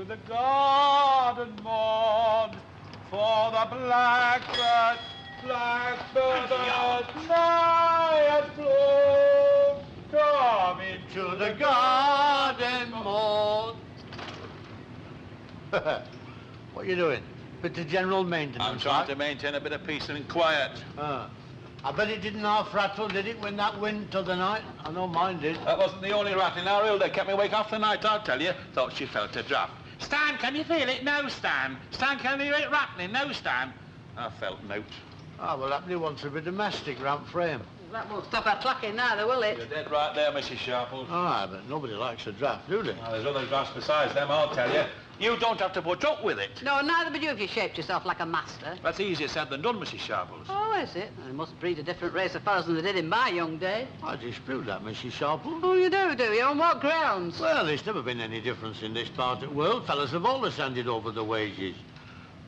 the garden morn, for the blackbird at night flown, come into the garden morn. What are you doing? Bit of general maintenance. I'm trying to maintain a bit of peace and quiet. I bet it didn't half rattle, did it, when that wind till the night? I know mine did. That wasn't the only rat in our hill that kept me awake half the night, I'll tell you. Thought she felt a draught. Stan, can you feel it? No, Stan. Stan, can you hear it rattling? No, Stan. I felt note. Well, that really wants a bit of mastic round frame. That won't stop her clacking neither, will it? You're dead right there, Mrs. Sharples. But nobody likes a draft, do they? Well, there's other drafts besides them, I'll tell you. You don't have to put up with it. No, neither would you if you shaped yourself like a master. That's easier said than done, Mrs. Sharples. Oh, is it? They must breed a different race of fellows than they did in my young day. I dispute that, Mrs. Sharples. Oh, you do you? On what grounds? Well, there's never been any difference in this part of the world. Fellas have always handed over the wages.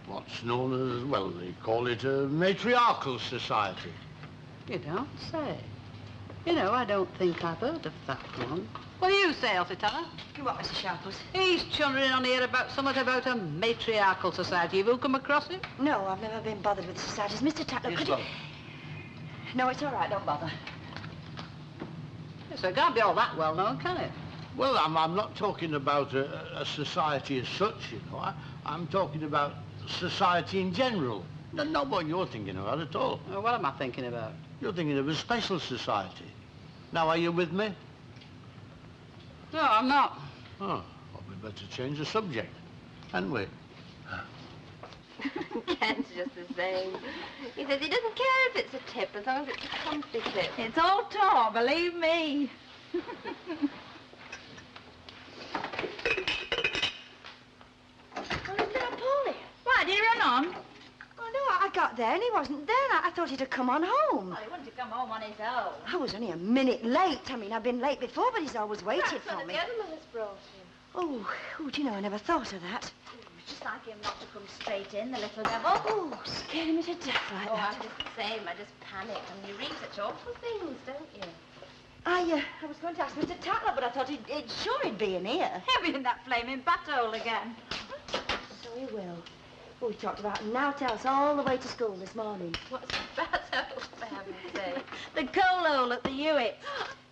What's known as, well, they call it a matriarchal society. You don't say. You know, I don't think I've heard of that one. What do you say, Elsie Tanner? What, Mr. Sharples? He's chunnering on here about something about a matriarchal society. Have you come across it? No, I've never been bothered with societies. Mr. Tatlow, could you... No, it's all right, don't bother. Yes, it can't be all that well known, can it? Well, I'm not talking about a society as such, you know. I'm talking about society in general. Not what you're thinking about at all. Well, what am I thinking about? You're thinking of a special society. Now, are you with me? No, I'm not. Oh, well, we'd better change the subject, hadn't we? Ken's just the same. He says he doesn't care if it's a tip as long as it's a comfy tip. It's all talk, believe me. Oh, look at Paulie. Why, did he run on? Oh, no, I got there and he wasn't there. I thought he'd have come on home. Well, he wanted to come home on his own. I was only a minute late. I mean, I've been late before, but he's always waited That's for what me. the gentleman has brought him. Oh, do you know, I never thought of that. It's just like him not to come straight in, the little devil. Oh, scaring me to death like Oh, that. I'm just the same. I just panic. And you read such awful things, don't you? I was going to ask Mr. Tatlow, but I thought he'd be in here. He'll be in that flaming bat hole again. So he will. Oh, we talked about Now Tell us all the way to school this morning. What's a bat hole, for heaven's sake? The coal hole at the Hewitts.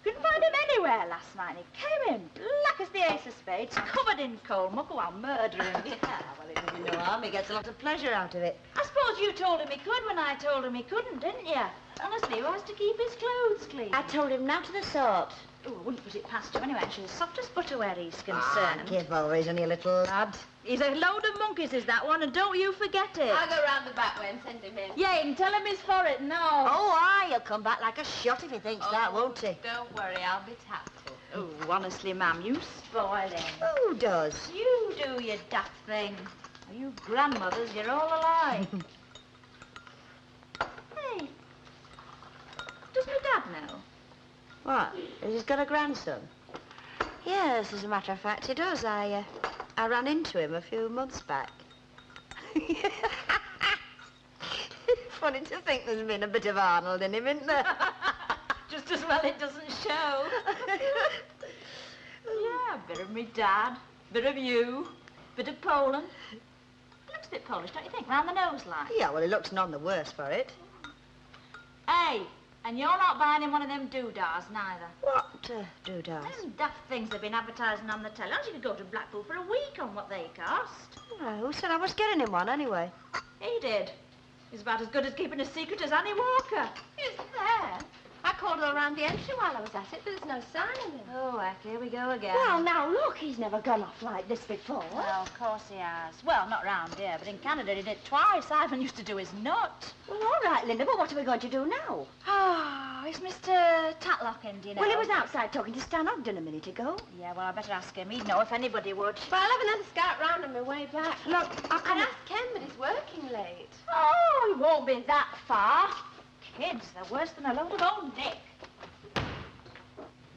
Couldn't find him anywhere last night. He came in black as the ace of spades, covered in coal muck while murdering. Yeah, well, it doesn't do no harm. He gets a lot of pleasure out of it. I suppose you told him he could when I told him he couldn't, didn't you? Honestly, he was to keep his clothes clean. I told him now to the sort. Oh, I wouldn't put it past you anyway. She's as soft as butter where he's concerned. Give over, he's only a little lad. He's a load of monkeys, is that one, and don't you forget it. I'll go round the back way and send him in. Yeah, and tell him he's for it now. Oh, aye, he'll come back like a shot if he thinks that, won't he? Don't worry, I'll be tactful. Oh, honestly, ma'am, you spoil him. Who does? You do, you daft thing. Oh, you grandmothers, you're all alike. Hey, does my dad know? What? He's got a grandson? Yes, as a matter of fact, he does. I ran into him a few months back. Funny to think there's been a bit of Arnold in him, isn't there? Just as well it doesn't show. Yeah, a bit of me dad, bit of you, bit of Poland. Looks a bit Polish, don't you think? Round the nose line. Yeah, well, he looks none the worse for it. Hey, and you're not buying him one of them doodahs, neither. What doodahs? Them daft things they've been advertising on the telly. You could go to Blackpool for a week on what they cost. Oh, who said I was getting him one, anyway? He did. He's about as good as keeping a secret as Annie Walker. Isn't there? I called all around the entry while I was at it, but there's no sign of him. Oh, heck, here we go again. Well, now, look, he's never gone off like this before. Well, of course he has. Well, not round here, but in Canada he did it twice. Ivan used to do his nut. Well, all right, Linda, but what are we going to do now? Oh, is Mr. Tatlock in, do you know? Well, he was outside talking to Stan Ogden a minute ago. Yeah, well, I better ask him. He'd know if anybody would. Well, I'll have another scout round on my way back. Look, I'll come... I'd ask Ken, but he's working late. Oh, he won't be that far. Kids, they're worse than a load of old Dick.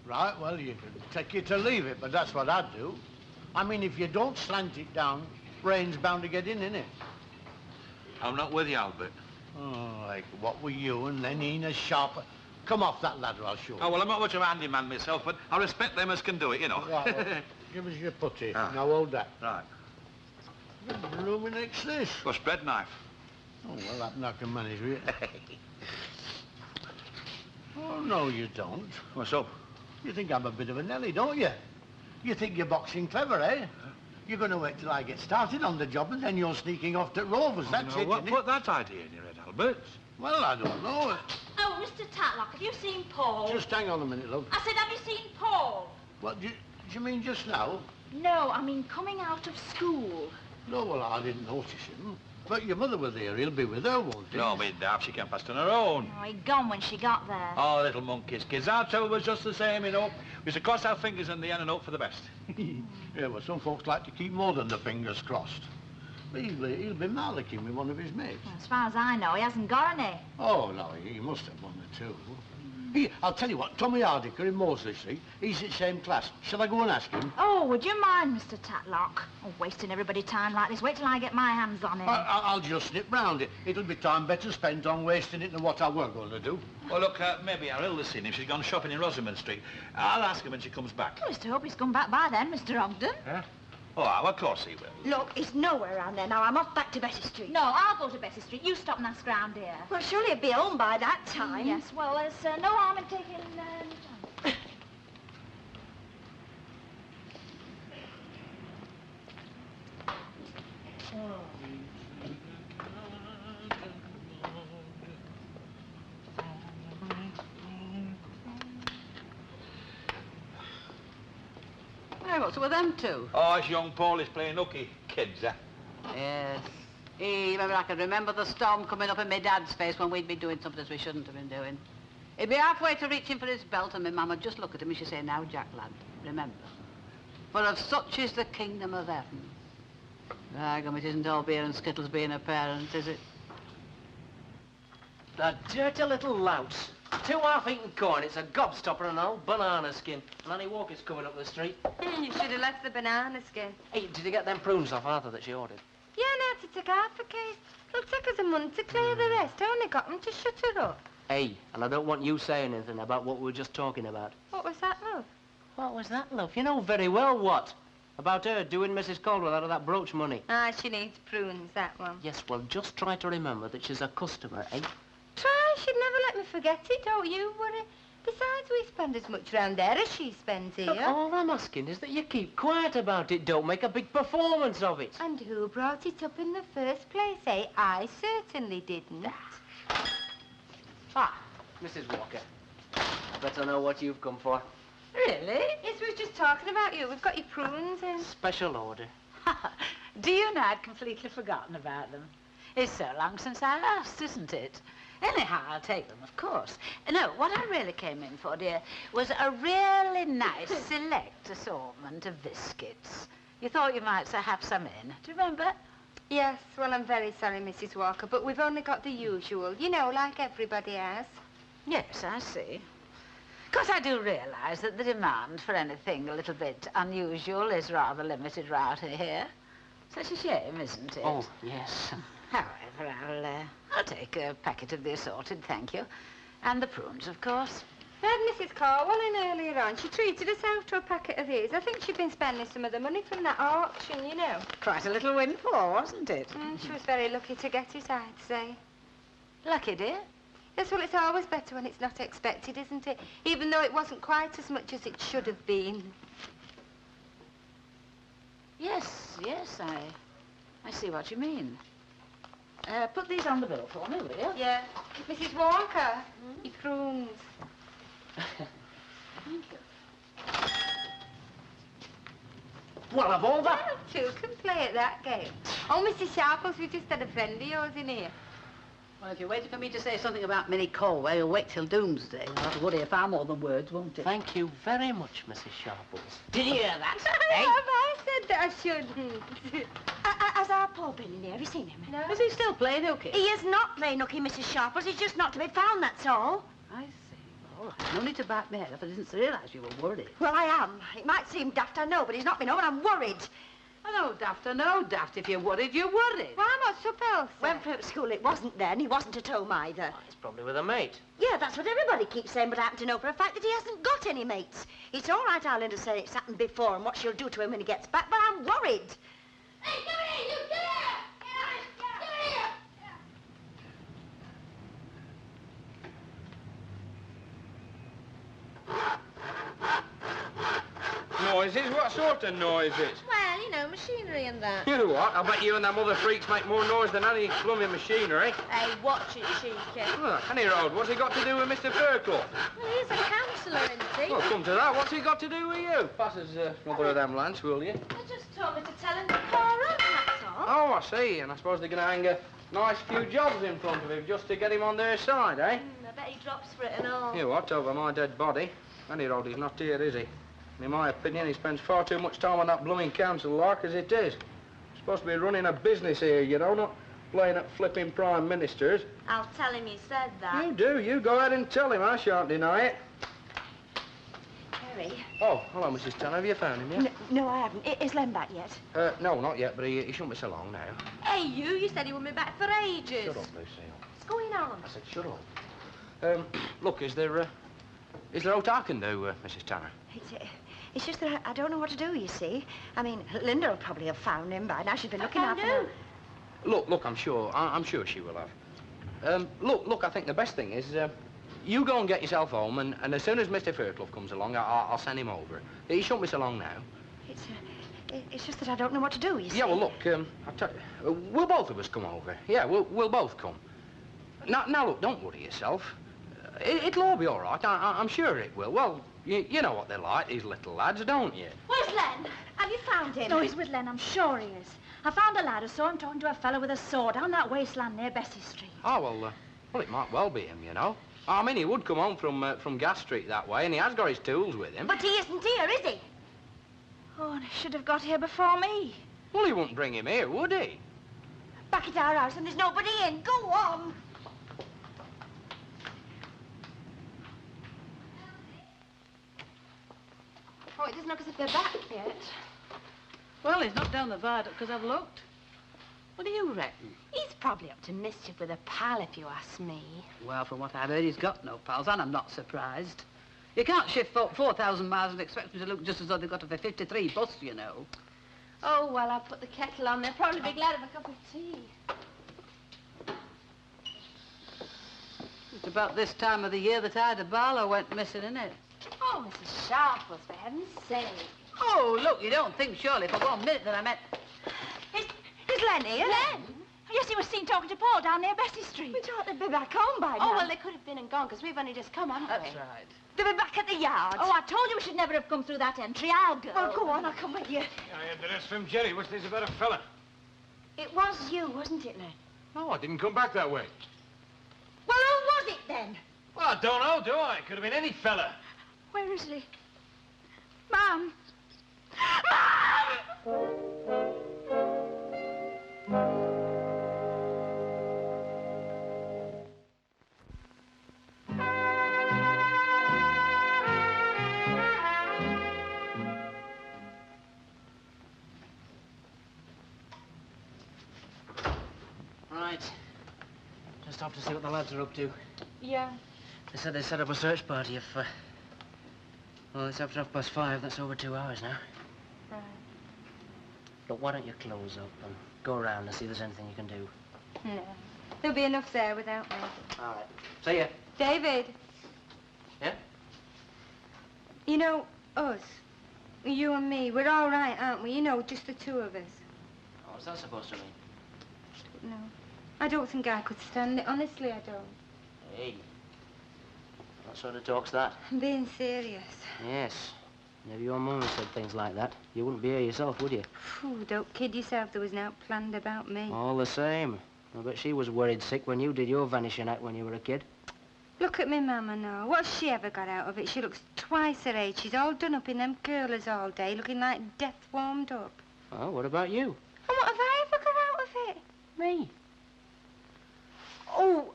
Right, well, you can take it or leave it, but that's what I'd do. I mean, if you don't slant it down, rain's bound to get in, innit? I'm not with you, Albert. Oh, like, what were you and then Ina Sharper? Come off that ladder, I'll show you. Oh, well, I'm not much of a handyman myself, but I respect them as can do it, you know. Right, well, give us your putty. Ah. Now hold that. Right. What blooming next this? What's bread knife? Oh, well, that I can manage with it. Oh, no, you don't. What's up? You think I'm a bit of a Nelly, don't you? You think you're boxing clever, eh? You're going to wait till I get started on the job and then you're sneaking off to Rovers. That's it, What isn't put it? that idea in your head, Albert? Well, I don't know. Oh, Mr. Tatlock, have you seen Paul? Just hang on a minute, love. I said, have you seen Paul? What, do you mean just now? No, I mean coming out of school. No, well, I didn't notice him. But your mother was there. He'll be with her, won't he? No, me daft, she came past on her own. Oh, he'd gone when she got there. Oh, little monkeys, kids. Our two was just the same, you know. We used to cross our fingers in the end and hope for the best. Yeah, well, some folks like to keep more than the fingers crossed. But he'll be malicking with one of his mates. As far as I know, he hasn't got any. Oh, no, he must have one or two. I'll tell you what, Tommy Hardiker in Mosley Street, he's in the same class. Shall I go and ask him? Oh, would you mind, Mr. Tatlock? Oh, wasting everybody's time like this. Wait till I get my hands on him. I'll just nip round it. It'll be time better spent on wasting it than what I were going to do. Well, look, maybe our Hilda's seen him. She's gone shopping in Rosamond Street. I'll ask her when she comes back. I just hope he's come back by then, Mr. Ogden. Yeah? Oh, well, of course he will. Look, he's nowhere around there now. I'm off back to Bessie Street. No, I'll go to Bessie Street. You stop and ask round here. Well, surely he'll be home by that time. Yes, well, there's no harm in taking time. Hey, what's with them two? Oh, it's young Paul is playing hooky. Kids, eh? Yes. I can remember the storm coming up in my dad's face when we'd been doing something we shouldn't have been doing. He'd be halfway to reaching for his belt and my mum would just look at him and she'd say, now, Jack, lad, remember, for of such is the kingdom of heaven. It isn't all beer and skittles being a parent, is it? The dirty little louse. 2 half-eaten corn, it's a gobstopper and all, banana skin. And Annie Walker's coming up the street. You should have left the banana skin. Hey, did you get them prunes off Arthur that she ordered? Yeah, now to take half a case. It'll take us a month to clear the rest. I only got them to shut her up. Hey, and I don't want you saying anything about what we were just talking about. What was that, love? What was that, love? You know very well what. About her doing Mrs. Caldwell out of that brooch money. Ah, she needs prunes, that one. Yes, well, just try to remember that she's a customer, eh? Try, she'd never let me forget it, don't you worry. Besides, we spend as much round there as she spends here. Look, all I'm asking is that you keep quiet about it. Don't make a big performance of it. And who brought it up in the first place, eh? I certainly didn't. Ah, Mrs. Walker. Better know what you've come for. Really? Yes, we were just talking about you. We've got your prunes in. Special order. Do you know, I'd completely forgotten about them. It's so long since I asked, isn't it? Anyhow, I'll take them, of course. No, what I really came in for, dear, was a really nice select assortment of biscuits. You thought you might have some in. Do you remember? Yes, well, I'm very sorry, Mrs. Walker, but we've only got the usual, you know, like everybody has. Yes, I see. Of course, I do realise that the demand for anything a little bit unusual is rather limited round here. Such a shame, isn't it? Oh, yes. However, I'll take a packet of the assorted, thank you. And the prunes, of course. I had Mrs. Carwell in earlier on. She treated us out to a packet of these. I think she'd been spending some of the money from that auction, you know. Quite a little windfall, wasn't it? She was very lucky to get it, I'd say. Lucky, dear. Yes, well, it's always better when it's not expected, isn't it? Even though it wasn't quite as much as it should have been. Yes, I see what you mean. Put these on the bill for me, will you? Yeah. Mrs. Walker, your prunes. Thank you. Well, of all that... You two can play at that game. Oh, Mrs. Sharples, we just had a friend of yours in here. Well, if you're waiting for me to say something about Minnie Colwell, you'll wait till doomsday. You'll have to worry far more than words, won't it? Thank you very much, Mrs. Sharples. Did you hear that? Have I said that I shouldn't? Has our Paul been in here? Have you seen him? No. Is he still playing hooky? He is not playing hooky, Mrs. Sharples. He's just not to be found, that's all. I see. All right. No need to back my head up. I didn't realise you were worried. Well, I am. It might seem daft, I know, but he's not been home and I'm worried. I know, Daft. If you're worried, you're worried. Why, what's up, Elsa? Went for at school, it wasn't there, and he wasn't at home either. He's probably with a mate. Yeah, that's what everybody keeps saying, but I happen to know for a fact that he hasn't got any mates. It's all right, I'll say it's happened before and what she'll do to him when he gets back, but I'm worried. Hey, come here, you! Get here! Get here! Noises? What sort of noises? Well, you know, machinery and that. You what? I bet you and them other freaks make more noise than any plumbing machinery. Hey, watch it, cheeky. Well, any road, what's he got to do with Mr. Fairclough? Well, he's a councillor, isn't he? Well, come to that, what's he got to do with you? Pass us another of them lamps, will you? I just told me to tell him the car up, that's all. Oh, I see, and I suppose they're going to hang a nice few jobs in front of him just to get him on their side, eh? I bet he drops for it and all. You what, over my dead body? Any road, he's not here, is he? In my opinion, he spends far too much time on that blooming council lark as it is. He's supposed to be running a business here, you know, not playing at flipping prime ministers. I'll tell him you said that. You do, you go ahead and tell him, I shan't deny it. Harry? Oh, hello, Mrs. Tanner, have you found him yet? No, I haven't. Is Len back yet? No, not yet, but he shouldn't be so long now. Hey, you said he wouldn't be back for ages. Shut up, Lucille. What's going on? I said, shut up. Look, is there aught I can do, Mrs. Tanner? It's just that I don't know what to do, you see. I mean, Linda will probably have found him by now. She's been looking after him. Look, I'm sure she will have. Look, I think the best thing is, you go and get yourself home, and as soon as Mr. Fairclough comes along, I'll send him over. He shouldn't be so long now. It's just that I don't know what to do, you see. Yeah, well, look, I'll tell you, we'll both of us come over. Yeah, we'll both come. Now, look, don't worry yourself. It'll all be all right. I'm sure it will. Well, you know what they're like, these little lads, don't you? Where's Len? Have you found him? No, he's with Len, I'm sure he is. I found a lad who saw him talking to a fellow with a sword down that wasteland near Bessie Street. Oh, well, it might well be him, you know. I mean, he would come home from Gas Street that way, and he has got his tools with him. But he isn't here, is he? Oh, and he should have got here before me. Well, he wouldn't bring him here, would he? Back at our house and there's nobody in. Go on. Oh, it doesn't look as if they're back yet. Well, he's not down the viaduct because I've looked. What do you reckon? He's probably up to mischief with a pal, if you ask me. Well, from what I've heard, he's got no pals, and I'm not surprised. You can't shift 4,000 miles and expect them to look just as though they've got off a 53 bus, you know. Oh, well, I'll put the kettle on. They'll probably be glad of a cup of tea. It's about this time of the year that Ida Barlow went missing, isn't it? Oh, Mrs. Sharples, for heaven's sake. Oh, look, you don't think surely for 1 minute that I meant... Is Len here? Len? Yes, he was seen talking to Paul down near Bessie Street. We thought they'd be back home by now. Oh, well, they could have been and gone, because we've only just come, haven't we? That's right. They'll be back at the yard. Oh, I told you we should never have come through that entry. I'll go. Well, go on, I'll come with you. I had the rest from Jerry. What's this about a fella? It was you, wasn't it, Len? No, I didn't come back that way. Well, who was it then? Well, I don't know, do I? It could have been any fella. Where is he? Mum! Right. Just off to see what the lads are up to. Yeah. They said they set up a search party if, well, it's after 5:30. That's over 2 hours now. Right. Look, why don't you close up and go around and see if there's anything you can do? No. There'll be enough there without me. All right. See ya. David. Yeah? You know, us, you and me, we're all right, aren't we? You know, just the two of us. Oh, what's that supposed to mean? No. I don't think I could stand it. Honestly, I don't. Hey. What sort of talk's that? I'm being serious. Yes. If your mum had said things like that, you wouldn't be here yourself, would you? Phew, don't kid yourself. There was nothing planned about me. All the same. I bet she was worried sick when you did your vanishing act when you were a kid. Look at me mama now. What's she ever got out of it? She looks twice her age. She's all done up in them curlers all day, looking like death warmed up. Oh, what about you? And what have I ever got out of it? Me. Oh,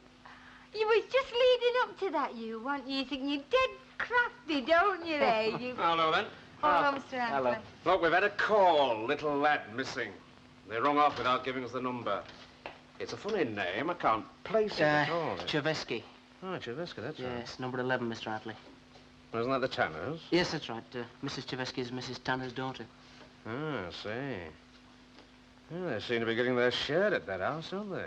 you was just leading up to that, you, weren't you? You think you're dead crafty, don't you, there? You... Hello, then. Oh, Mr. Anthony. Look, we've had a call. Little lad missing. They rung off without giving us the number. It's a funny name. I can't place it at all. Chavesky. Oh, Chavesky, that's right. Yes, number 11, Mr. Attley. Wasn't that the Tanners? Yes, that's right. Mrs. Chavesky is Mrs. Tanner's daughter. Ah, I see. Well, they seem to be getting their share at that house, don't they?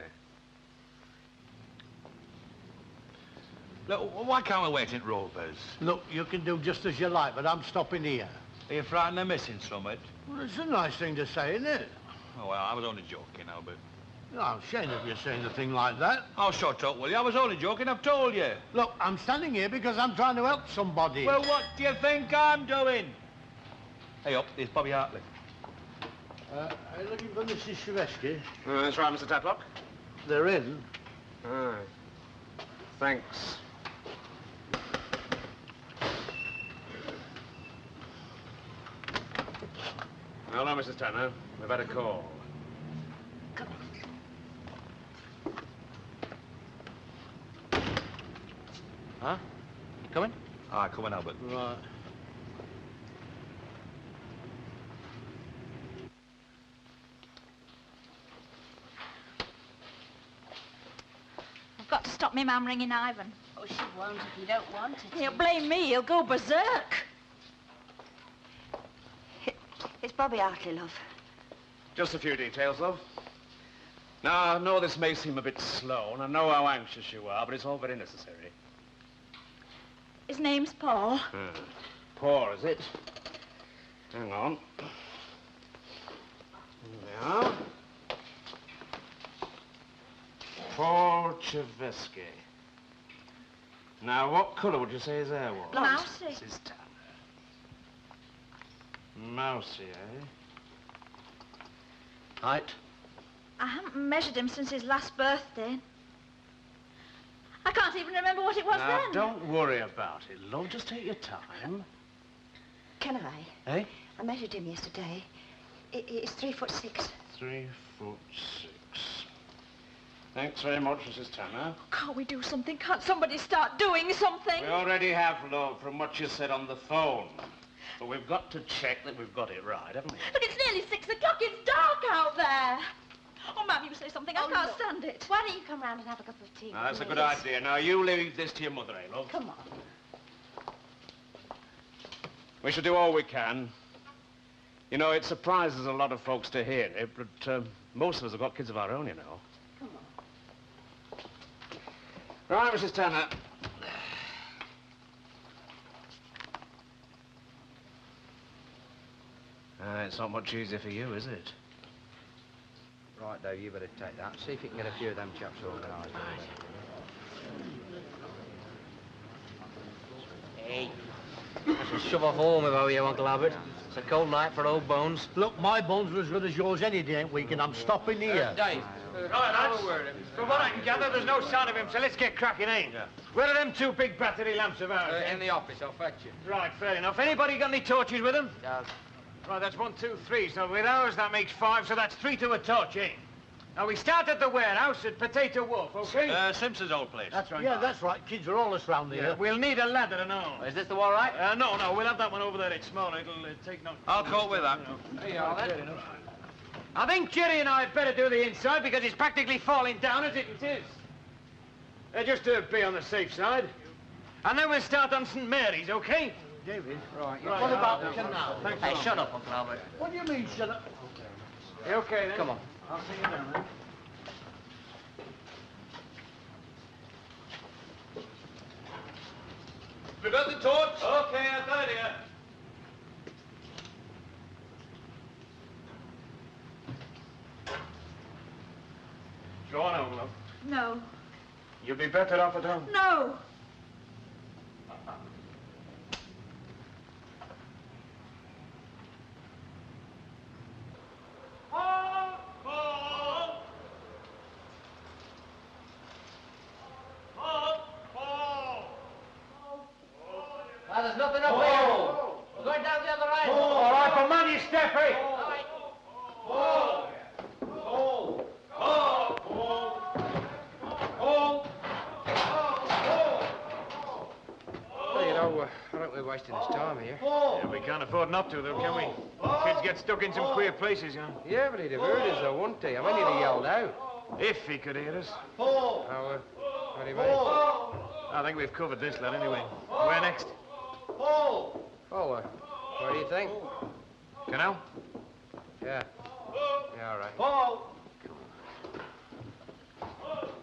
Look, why can't we wait in Rovers? Look, you can do just as you like, but I'm stopping here. Are you frightened of missing something? Well, it's a nice thing to say, isn't it? Oh, well, I was only joking, Albert. No, I'm ashamed of you saying a thing like that. Oh, shut up, will you? I was only joking, I've told you. Look, I'm standing here because I'm trying to help somebody. Well, what do you think I'm doing? Hey, up, there's Bobby Hartley. Are you looking for Mrs. Shyvetsky? That's right, Mr. Tatlock. They're in. Aye. Thanks. Hello, Mrs. Tanner. We've had a call. Huh? You coming? Ah, come on, Albert. Right. I've got to stop me mum ringing Ivan. Oh, she won't if you don't want it. He'll blame me. He'll go berserk. It's Bobby Hartley, love. Just a few details, love. Now, I know this may seem a bit slow, and I know how anxious you are, but it's all very necessary. His name's Paul. Poor, is it? Hang on. There we are. Paul Chevesky. Now, what colour would you say his hair was? Mousy. Mrs. Tanner. Mousy, eh? Height? I haven't measured him since his last birthday. I can't even remember what it was Now, then. don't worry about it, love. Just take your time. Can I? Eh? I measured him yesterday. It's 3'6". 3'6". Thanks very much, Mrs. Tanner. Can't we do something? Can't somebody start doing something? We already have, love, from what you said on the phone. But we've got to check that we've got it right, haven't we? But it's nearly 6 o'clock. It's dark out there. Oh, Mum, you say something. I can't stand it. Why don't you come round and have a cup of tea? That's a with me? good idea. Now, you leave this to your mother, eh, love? Come on. We shall do all we can. You know, it surprises a lot of folks to hear it, but most of us have got kids of our own, you know. Come on. Right, Mrs. Tanner. It's not much easier for you, is it? Right, Dave, you better take that. See if you can get a few of them chaps organised. Hey. That's a shove off home about you, Uncle Albert. It's a cold night for old bones. Look, my bones are as good as yours any day week, and I'm stopping here. Dave. Right, lads. From what I can gather, there's no sign of him, so let's get cracking, eh? Yeah. Where are them two big battery lamps of ours? In the office, I'll fetch you. Right, fair enough. Anybody got any torches with them? Yes. Right, that's 1, 2, 3. So with ours, that makes 5, so that's 3 to a torch, eh? Now, we start at the warehouse at Potato Wolf, OK? Simpson's old place. That's right. Yeah, that's right. Kids are all us round here. Yeah, we'll need a ladder and all. Is this the one, right? No, we'll have that one over there. It's smaller. It'll take no... I'll cope with that. There you are, then. I think Jerry and I had better do the inside because it's practically falling down as it is. Just to be on the safe side. And then we'll start on St. Mary's, OK? David. Right. What about the canal? Thanks Hey, a lot. shut up, Uncle Albert. What do you mean, shut up? You OK, then? Come on. I'll see you down then. We got the torch? OK, I've got it here. Go on home, love. No. You'll be better off at home. No. There's nothing up here. We're going down the other end. All right, but man, you step, eh? Well, you know, I don't think we're wasting this time here. Yeah, we can't afford not to, though, can we? Kids get stuck in some queer places, you know. Yeah, but he'd have heard us, though, wouldn't he? I mean, he'd have yelled out. If he could hear us. How, what do you mean? I think we've covered this, lad, anyway. Where next? Oh, where do you think? Canal? Yeah. Yeah, all right. Paul!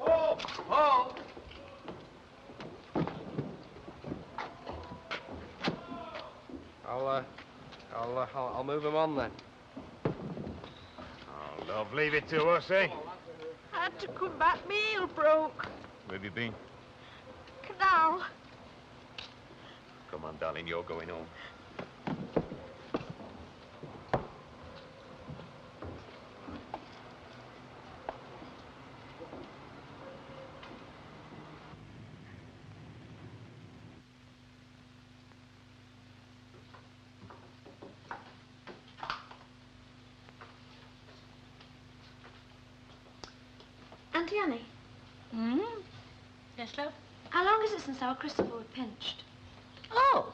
Paul! Paul! I'll move him on then. Oh, love, leave it to us, eh? I had to come back. My heel broke. Where have you been? Canal. Come on, darling, you're going home. Auntie Annie, Hmm? Yes, love? how long is it since our Christopher was pinched? Oh.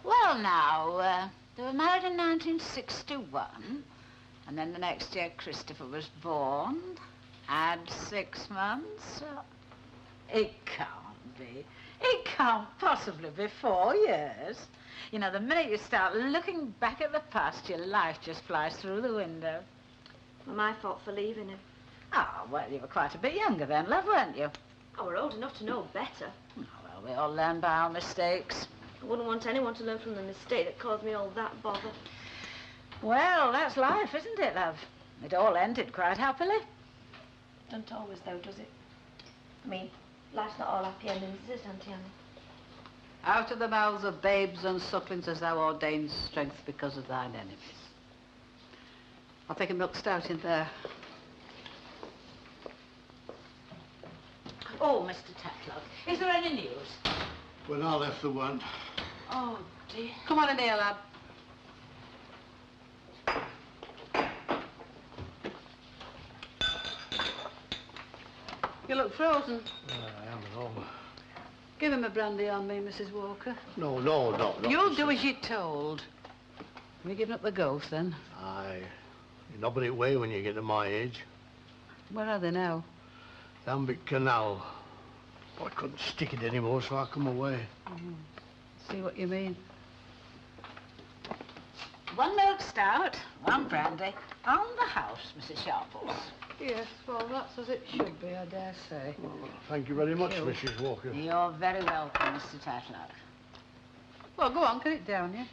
Well, now, they were married in 1961, and then the next year Christopher was born. Had 6 months. It can't be. It can't possibly be 4 years. You know, the minute you start looking back at the past, your life just flies through the window. My fault for leaving him. Oh, well, you were quite a bit younger then, love, weren't you? I were old enough to know better. Oh, well, we all learn by our mistakes. I wouldn't want anyone to learn from the mistake that caused me all that bother. Well, that's life, isn't it, love? It all ended quite happily. Don't always, though, does it? I mean, life's not all happy endings, is it, Auntie Annie? Out of the mouths of babes and sucklings hast thou ordained strength because of thine enemies. I'll take a milk stout in there. Oh, Mr. Tatlock, is there any news? When I left the one, Oh, dear. Come on in here, lad. You look frozen. I am at all. Give him a brandy on me, Mrs. Walker. No. You'll do as you're told. Have you given up the ghost, then? Aye. You're not it way when you get to my age. Where are they now? Down big canal. I couldn't stick it anymore, so I come away. See what you mean. 1 milk stout, 1 brandy, on the house, Mrs. Sharples. Yes, well, that's as it should be, I dare say. Well, thank you very much, Mrs. Walker. You're very welcome, Mr. Tatlock. Well, go on, get it down, yeah?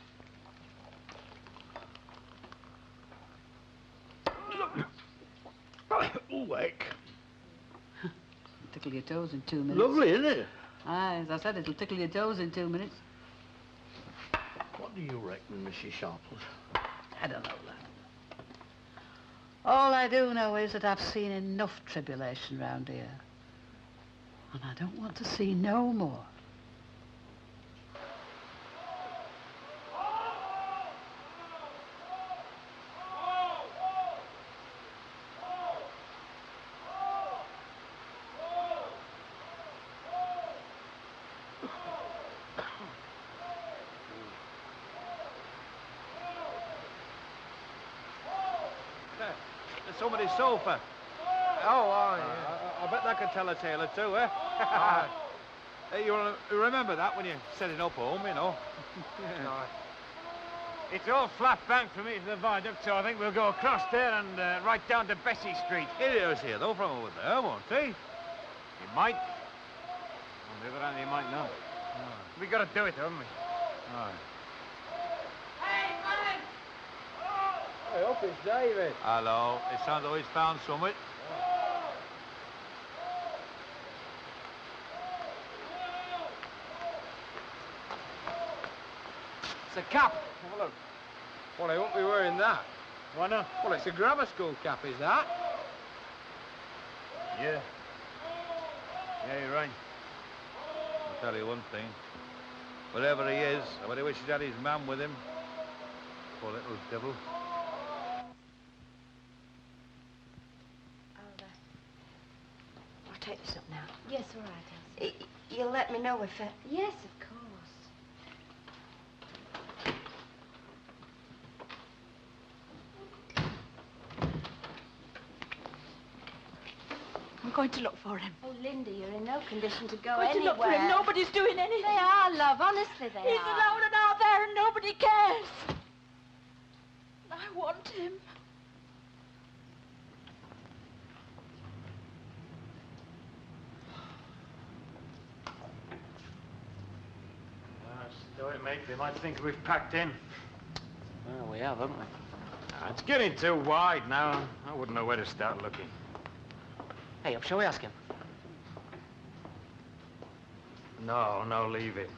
Wake. Tickle your toes in 2 minutes. Lovely, isn't it? Aye, as I said, it'll tickle your toes in 2 minutes. What do you reckon, Mrs. Sharples? I don't know, lad. All I do know is that I've seen enough tribulation round here. And I don't want to see no more. Somebody's sofa. Oh, yeah. I bet that could tell a tale or two, eh? Hey, you remember that when you set it up home, you know? It's all flat bank from here to the viaduct, so I think we'll go across there and right down to Bessie Street. He'll hear us here, though, from over there, won't he? He might. On the other hand, he might not. We got to do it, haven't we? Aye. Hey, up, it's David. Hello. It sounds like he's found something. It's a cap. Have a look. Well, I won't be wearing that. Why not? Well, it's a grammar school cap, is that? Yeah. Yeah, you're right. I'll tell you one thing. Wherever he is, I bet he wishes he had his man with him. Poor little devil. I'll take this up now. Yes, all right, Elsie. You'll let me know if it... Yes, of course. I'm going to look for him. Oh, Linda, you're in no condition to go I'm going to anywhere. look for him. Nobody's doing anything. They are, love. Honestly, they He's are. alone and out there and nobody cares. I want him. mate. They might think we've packed in. Well, we have, haven't we? It's getting too wide now. I wouldn't know where to start looking. Hey, shall we ask him? No, leave it.